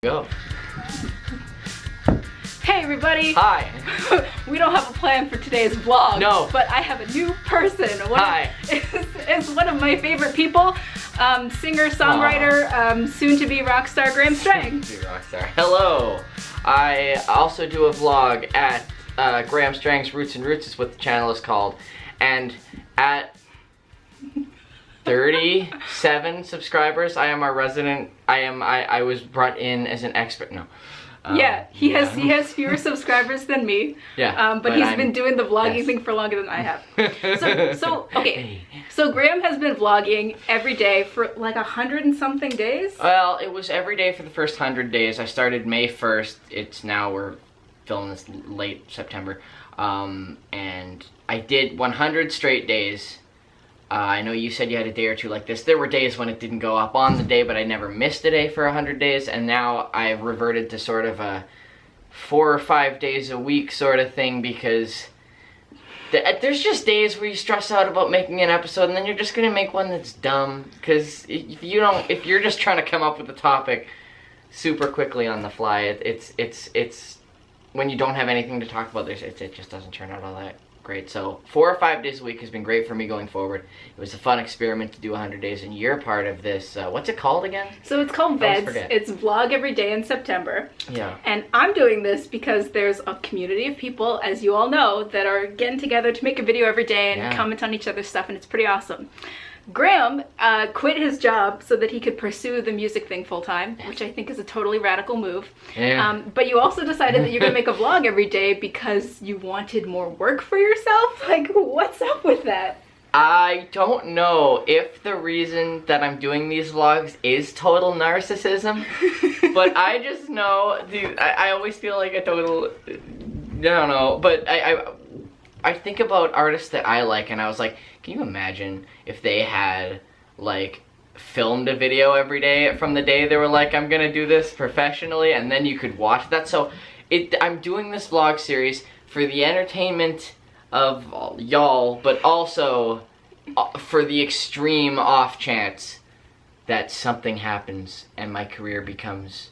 Go. Hey everybody! Hi! We don't have a plan for today's vlog. No. But I have a new person. Hi! Is one of my favorite people. Singer, songwriter, soon-to-be rock star Graham Strang. Hello! I also do a vlog at Graham Strang's Roots and Roots is what the channel is called. And at 37 subscribers, I am our resident. I was brought in as an expert. No. Yeah, he has fewer subscribers than me. Yeah. But he's been doing the vlogging thing for longer than I have. So Graham has been vlogging every day for like 100 and something days. Well, it was every day for the first 100 days. I started May 1st. It's now we're filming this late September, and I did 100 straight days. I know you said you had a day or two like this. There were days when it didn't go up on the day, but I never missed a day for 100 days, and now I've reverted to sort of a 4 or 5 days a week sort of thing, because there's just days where you stress out about making an episode, and then you're just gonna make one that's dumb, because if you're just trying to come up with a topic super quickly on the fly, it's when you don't have anything to talk about, it just doesn't turn out all that great. So 4 or 5 days a week has been great for me going forward. It was a fun experiment to do 100 days, and you're part of this. What's it called again? So it's called VEDS. It's vlog every day in September. Yeah. And I'm doing this because there's a community of people, as you all know, that are getting together to make a video every day and comment on each other's stuff, and it's pretty awesome. Graham quit his job so that he could pursue the music thing full-time, which I think is a totally radical move. Yeah. But you also decided that you're gonna make a vlog every day because you wanted more work for yourself? Like, what's up with that? I don't know if the reason that I'm doing these vlogs is total narcissism, but I just know, dude, I always feel like a total, I don't know, but I think about artists that I like, and I was like, can you imagine if they had, like, filmed a video every day from the day they were like, I'm gonna do this professionally, and then you could watch that. So I'm doing this vlog series for the entertainment of y'all, but also for the extreme off chance that something happens and my career becomes,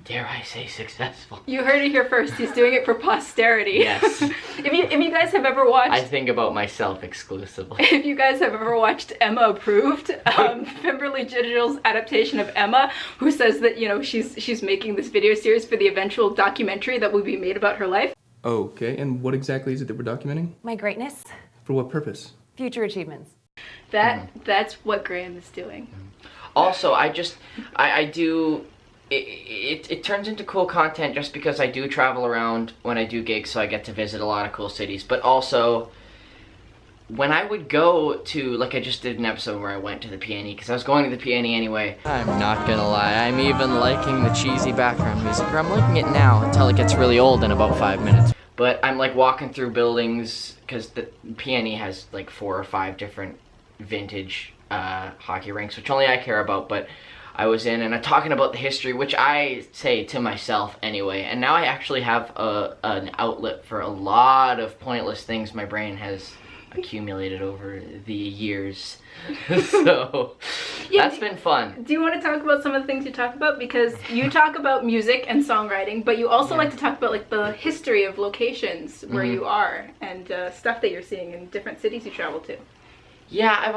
dare I say, successful. You heard it here first. He's doing it for posterity. Yes. If you guys have ever watched... I think about myself exclusively. If you guys have ever watched Emma Approved, Pemberley Digital's adaptation of Emma, who says that, you know, she's making this video series for the eventual documentary that will be made about her life. Okay, and what exactly is it that we're documenting? My greatness. For what purpose? Future achievements. That's what Graham is doing. Also, I do... It turns into cool content just because I do travel around when I do gigs, so I get to visit a lot of cool cities. But also, when I would go to, like I just did an episode where I went to the PNE, because I was going to the PNE anyway. I'm not gonna lie, I'm even liking the cheesy background music, or I'm liking it now until it gets really old in about 5 minutes. But I'm like walking through buildings, because the PNE has like 4 or 5 different vintage hockey rinks, which only I care about, but I was in, and I'm talking about the history, which I say to myself anyway, and now I actually have an outlet for a lot of pointless things my brain has accumulated over the years. So that's been fun. Do you want to talk about some of the things you talk about? Because you talk about music and songwriting, but you also like to talk about like the history of locations where you are, and stuff that you're seeing in different cities you travel to. Yeah, I've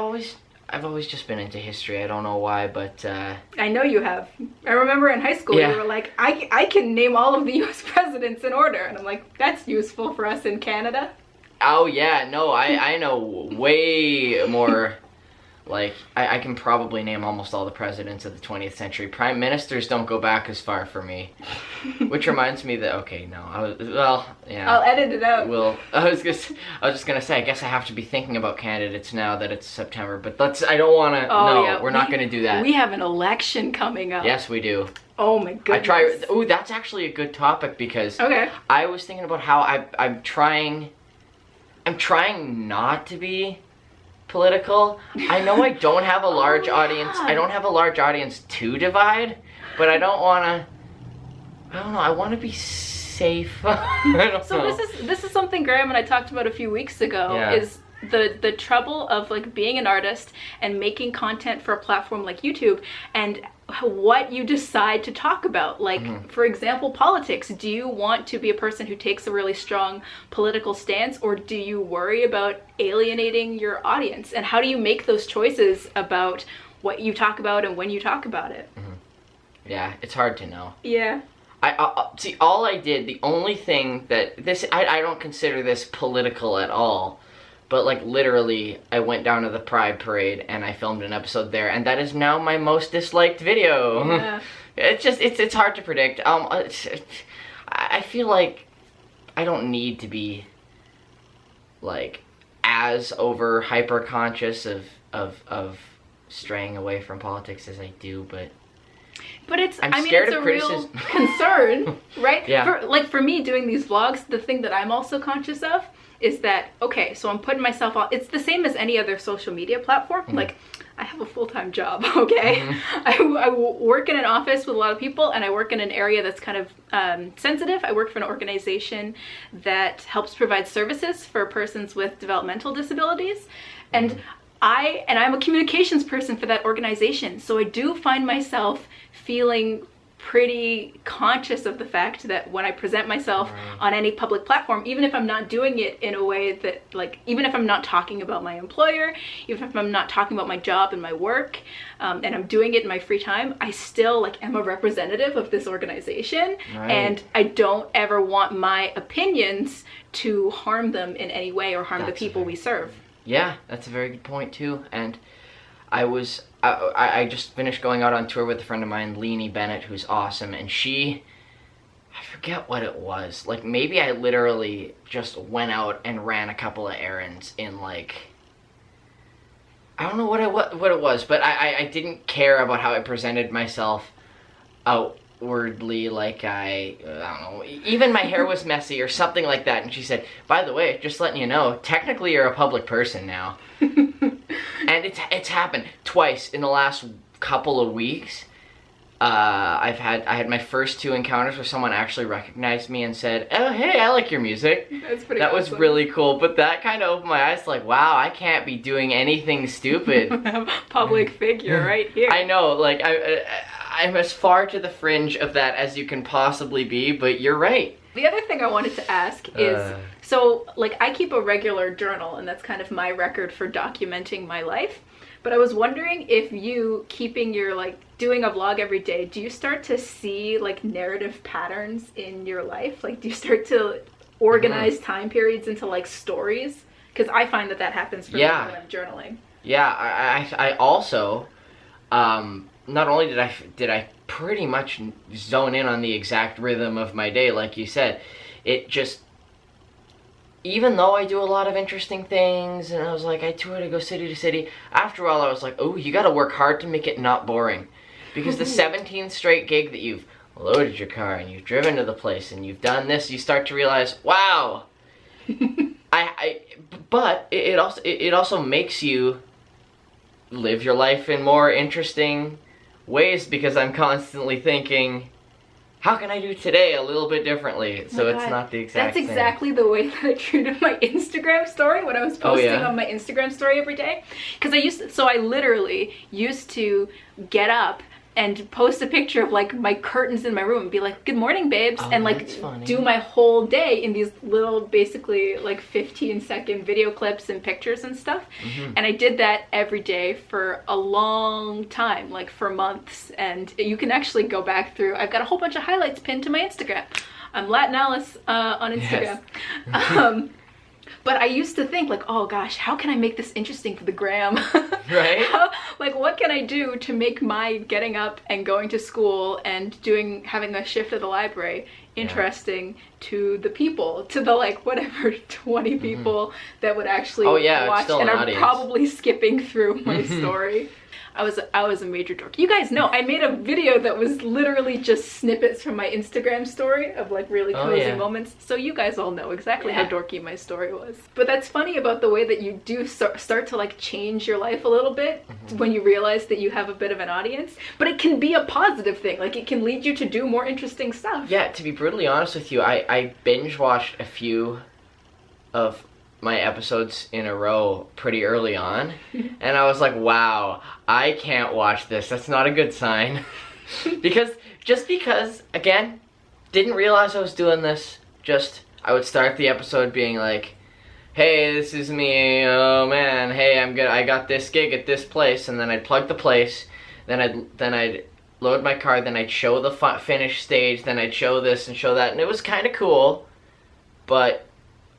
always just been into history. I don't know why, but... I know you have. I remember in high school you were like, I can name all of the US presidents in order. And I'm like, that's useful for us in Canada. Oh yeah, no, I know way more. Like, I can probably name almost all the presidents of the 20th century. Prime ministers don't go back as far for me. Which reminds me that, okay, no, I'll edit it out. I was just gonna say, I guess I have to be thinking about candidates now that it's September, but I don't wanna, we're not gonna do that. We have an election coming up. Yes, we do. Oh my goodness. That's actually a good topic, because okay. I was thinking about how I'm trying not to be political. I know I don't have a large audience. I don't have a large audience to divide, but I don't want to, I want to be safe. I don't know. This is something Graham and I talked about a few weeks ago, is the trouble of like being an artist and making content for a platform like YouTube, and what you decide to talk about. Like, for example, politics. Do you want to be a person who takes a really strong political stance, or do you worry about alienating your audience? And how do you make those choices about what you talk about and when you talk about it? Yeah, it's hard to know. Yeah. I see, the only thing that I don't consider this political at all, but like literally I went down to the Pride Parade and I filmed an episode there, and that is now my most disliked video. Yeah. It's hard to predict. I feel like I don't need to be like as over hyper conscious of straying away from politics as I do, but it's, I'm I mean, scared it's of a real criticism. concern, right? Yeah. For me doing these vlogs, the thing that I'm also conscious of is that, okay, so I'm putting myself on, it's the same as any other social media platform. Like, I have a full-time job, okay? I work in an office with a lot of people, and I work in an area that's kind of sensitive. I work for an organization that helps provide services for persons with developmental disabilities. And I'm a communications person for that organization, so I do find myself feeling pretty conscious of the fact that when I present myself on any public platform, even if I'm not doing it in a way that, like, even if I'm not talking about my employer, even if I'm not talking about my job and my work, and I'm doing it in my free time, I still, like, am a representative of this organization, and I don't ever want my opinions to harm them in any way or harm the people we serve. Yeah, that's a very good point too. And I just finished going out on tour with a friend of mine, Leanie Bennett, who's awesome, and I forget what it was. Like, maybe I literally just went out and ran a couple of errands in, like, I don't know what it was, but I didn't care about how I presented myself outwardly. Like, I don't know, even my hair was messy or something like that, and she said, by the way, just letting you know, technically you're a public person now. And it's happened twice in the last couple of weeks. I had my first 2 encounters where someone actually recognized me and said, "Oh, hey, I like your music." That's pretty That awesome. was really cool, but that kind of opened my eyes, like, wow, I can't be doing anything stupid. Public figure right here. I know, like, I'm as far to the fringe of that as you can possibly be, but you're right. The other thing I wanted to ask is, so, like, I keep a regular journal, and that's kind of my record for documenting my life. But I was wondering if you, keeping your, like, doing a vlog every day, do you start to see, like, narrative patterns in your life? Like, do you start to organize time periods into, like, stories? Because I find that happens for me when I'm journaling. Yeah, I also, not only did I pretty much zone in on the exact rhythm of my day, like you said, it just, even though I do a lot of interesting things, and I was like, I tour to go city to city, after a while I was like, oh, you gotta work hard to make it not boring. Because the 17th straight gig that you've loaded your car, and you've driven to the place, and you've done this, you start to realize, wow, but it also makes you live your life in more interesting ways, because I'm constantly thinking, how can I do today a little bit differently? So it's not the exact That's exactly the way that I treated my Instagram story when I was posting on my Instagram story every day. Because I literally used to get up and post a picture of, like, my curtains in my room and be like, good morning, babes, and, like, do my whole day in these little, basically, like, 15-second video clips and pictures and stuff. And I did that every day for a long time, like, for months. And you can actually go back through, I've got a whole bunch of highlights pinned to my Instagram. I'm Latin Alice on Instagram. Yes. But I used to think, like, oh gosh, how can I make this interesting for the gram? Right? Like, what can I do to make my getting up and going to school and having a shift at the library interesting to the people, to the, like, whatever 20 people that would actually watch and are probably skipping through my story. I was a major dork. You guys know I made a video that was literally just snippets from my Instagram story of, like, really cozy moments. So you guys all know exactly how dorky my story was. But that's funny about the way that you do start to, like, change your life a little bit when you realize that you have a bit of an audience. But it can be a positive thing. Like, it can lead you to do more interesting stuff. Yeah, to be brutally honest with you, I binge watched a few of my episodes in a row pretty early on, and I was like, wow, I can't watch this. That's not a good sign. because again, didn't realize I was doing this. Just I would start the episode being like, hey, this is me, oh man, hey, I got this gig at this place, and then I'd plug the place, then I'd load my car, then I'd show the finished stage, then I'd show this and show that, and it was kind of cool, but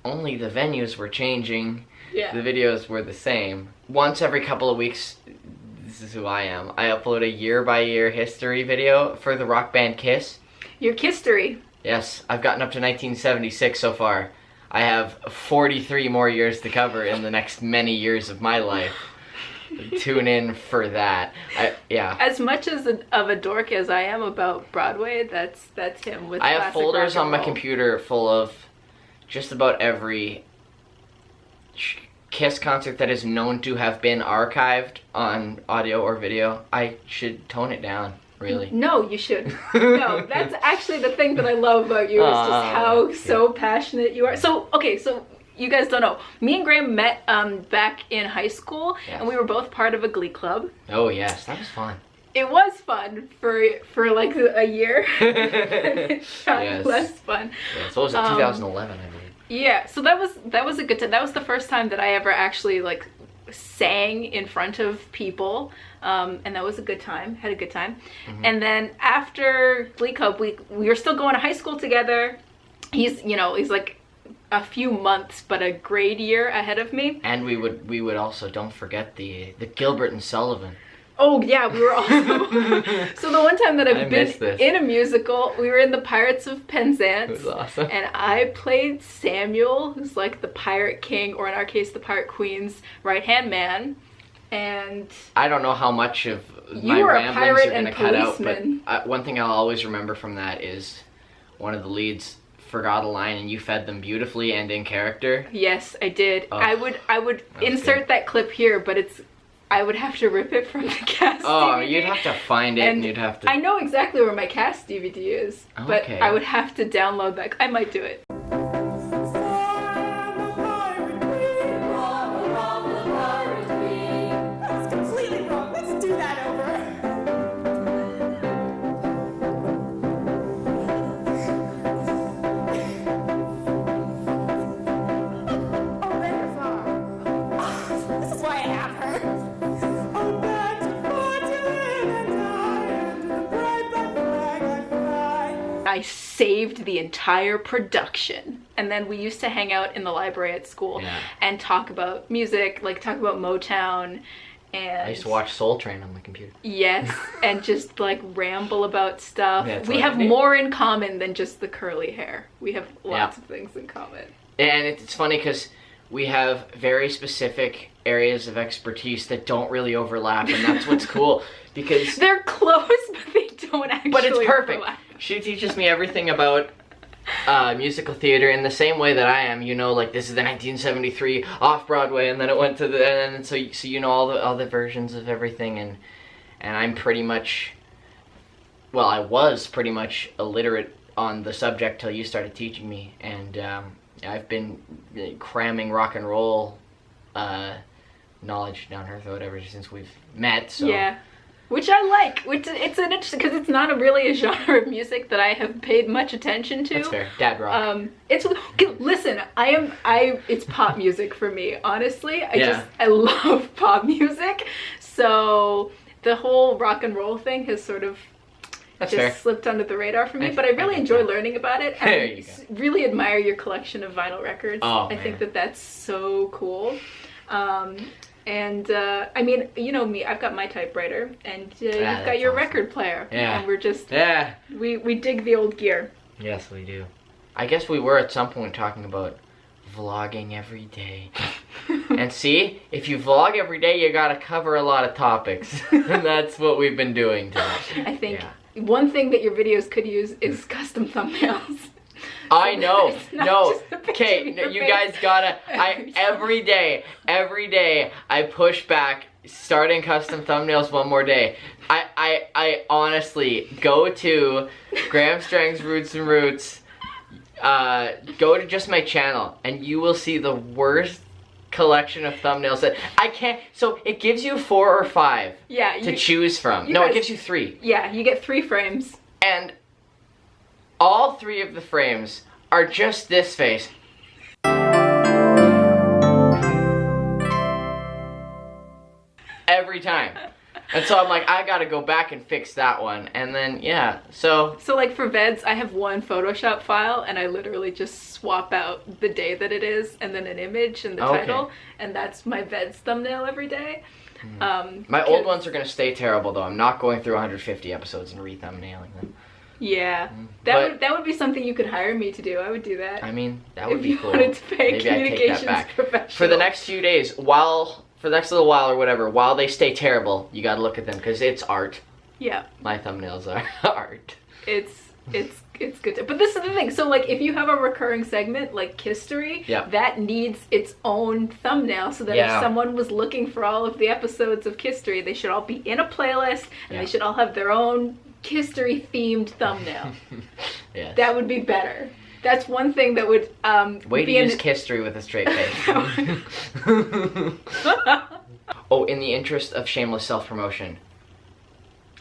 only the venues were changing. Yeah. The videos were the same. Once every couple of weeks, this is who I am, I upload a year-by-year history video for the rock band Kiss. Your Kistory. Yes, I've gotten up to 1976 so far. I have 43 more years to cover in the next many years of my life. Tune in for that. Yeah. As much of a dork as I am about Broadway, that's him with I have classic folders rock on and my roll. computer full of just about every Kiss concert that is known to have been archived on audio or video. I should tone it down, really. No, you should. No, that's actually the thing that I love about you is just how so passionate you are. So, okay, so you guys don't know. Me and Graham met back in high school, Yes. and we were both part of a glee club. Oh yes, that was fun. It was fun for like a year. It got Yes. less fun. Yeah, so what was it, 2011, I believe. Yeah, so that was a good time. That was the first time that I ever actually like sang in front of people, and that was a good time. Had a good time. Mm-hmm. And then after Glee Club, we were still going to high school together. He's like a few months, but a grade year ahead of me. And we would also, don't forget the Gilbert and Sullivan. Oh yeah, we were also. So the one time that I've been missed this. in a musical, we were in the Pirates of Penzance. It was awesome. And I played Samuel, who's like the pirate king, or in our case, the pirate queen's right-hand man. And I don't know how much of You my were a ramblings pirate you're going to and cut out, policeman. but one thing I'll always remember from that is one of the leads forgot a line and you fed them beautifully and in character. yes, I did. Oh, I would was insert good. that clip here, but I would have to rip it from the cast Oh, DVD. you'd have to find it and you'd have to... I know exactly where my cast DVD is, but Okay. I would have to download that. I might do it. That's completely wrong. Let's do that over. Oh, wonderful. This is why I have her. Oh, back to fortune and I, and to the bright black flag I fly. I saved the entire production. And then we used to hang out in the library at school Yeah. and talk about music, like talk about Motown. And I used to watch Soul Train on my computer. yes, and just like ramble about stuff. Yeah, it's we like- have more in common than just the curly hair. We have lots of things in common. And it's funny because we have very specific areas of expertise that don't really overlap, and that's what's cool. Because They're close, but they don't actually But it's perfect. overlap. She teaches me everything about musical theater in the same way that I am. You know, like this is the 1973 off Broadway, and then it went to the, and so you know all the versions of everything, and I'm pretty much, well, I was pretty much illiterate on the subject till you started teaching me, and I've been cramming rock and roll knowledge down her throat ever since we've met. So. Yeah. Which I like. Which it's an interesting, because it's not really a genre of music that I have paid much attention to. That's fair. Dad rock. Listen, it's pop music for me, honestly. Yeah. I love pop music. So the whole rock and roll thing has sort of That's just fair. slipped under the radar for me, but I I really get enjoy that. learning about it. There And you go. really admire your collection of vinyl records. Oh, I think man. that's so cool. And I mean, you know me, I've got my typewriter, and you've got that's your awesome. record player. Yeah. And we're just, Yeah. we dig the old gear. Yes, we do. I guess we were at some point talking about vlogging every day. And see, if you vlog every day, you gotta cover a lot of topics. And that's what we've been doing today. I think Yeah. one thing that your videos could use is custom thumbnails. I know. It's not No. just a picture Okay, of your you face. guys gotta. Every day, I push back starting custom thumbnails one more day. I honestly go to Graham Strang's Roots and Roots go to just my channel and you will see the worst collection of thumbnails that I can't. So it gives you 4 or 5 to choose from. No, it gives you 3. Yeah, you get 3 frames. And all 3 of the frames are just this face. Every time. And so I'm like, I gotta go back and fix that one. And then, yeah, so like for VEDS, I have one Photoshop file and I literally just swap out the day that it is and then an image and the title. And that's my VEDS thumbnail every day. My old ones are gonna stay terrible though. I'm not going through 150 episodes and re-thumbnailing them. Yeah, that would be something you could hire me to do. I would do that. I mean, that would be cool. If you wanted to pay Maybe I'd take that back. professional. For the next few days, for the next little while or whatever, while they stay terrible, you gotta look at them because it's art. Yeah. My thumbnails are art. It's good to, but this is the thing. So like if you have a recurring segment like History, that needs its own thumbnail so that if someone was looking for all of the episodes of History, they should all be in a playlist and they should all have their own History themed thumbnail. Yes. That would be better. That's one thing that would way to use History with a straight face. Oh, in the interest of shameless self-promotion,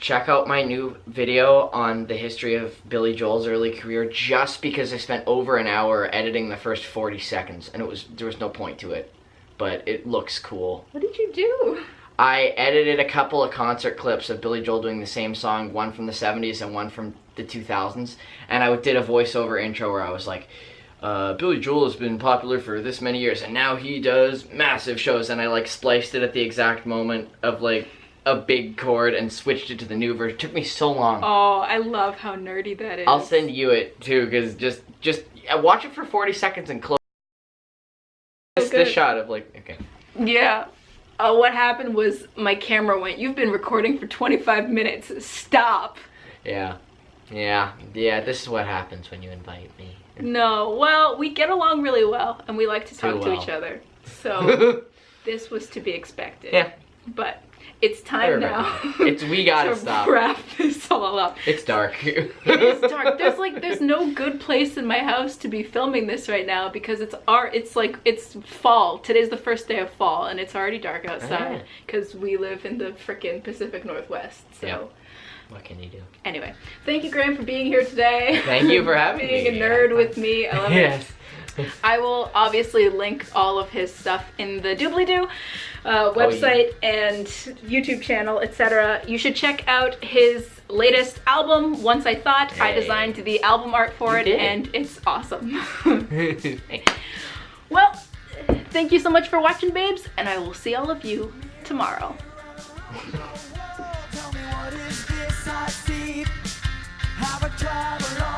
check out my new video on the history of Billy Joel's early career, just because I spent over an hour editing the first 40 seconds and there was no point to it, but it looks cool. What did you do? I edited a couple of concert clips of Billy Joel doing the same song, one from the 70s and one from the 2000s, and I did a voiceover intro where I was like, Billy Joel has been popular for this many years and now he does massive shows, and I like spliced it at the exact moment of like a big chord and switched it to the new version. It took me so long. Oh, I love how nerdy that is. I'll send you it too, because just watch it for 40 seconds and close this shot of like, okay. Yeah. What happened was my camera went, "You've been recording for 25 minutes. Stop." Yeah, this is what happens when you invite me. No, well, we get along really well, and we like to talk to each other. So, this was to be expected. Yeah. But it's time now. We gotta to stop. Wrap this all up. It's dark. It is dark. There's no good place in my house to be filming this right now because it's fall. Today's the first day of fall, and it's already dark outside because we live in the frickin' Pacific Northwest. So. Yeah. What can you do? Anyway, thank you, Graham, for being here today. Thank you for having me. Being a nerd with me. I love it. I will obviously link all of his stuff in the doobly-doo website and YouTube channel, etc. You should check out his latest album, Once I Thought. I designed the album art for it, and it's awesome. Well, thank you so much for watching, babes, and I will see all of you tomorrow. Tell me what is this I see? Have a travel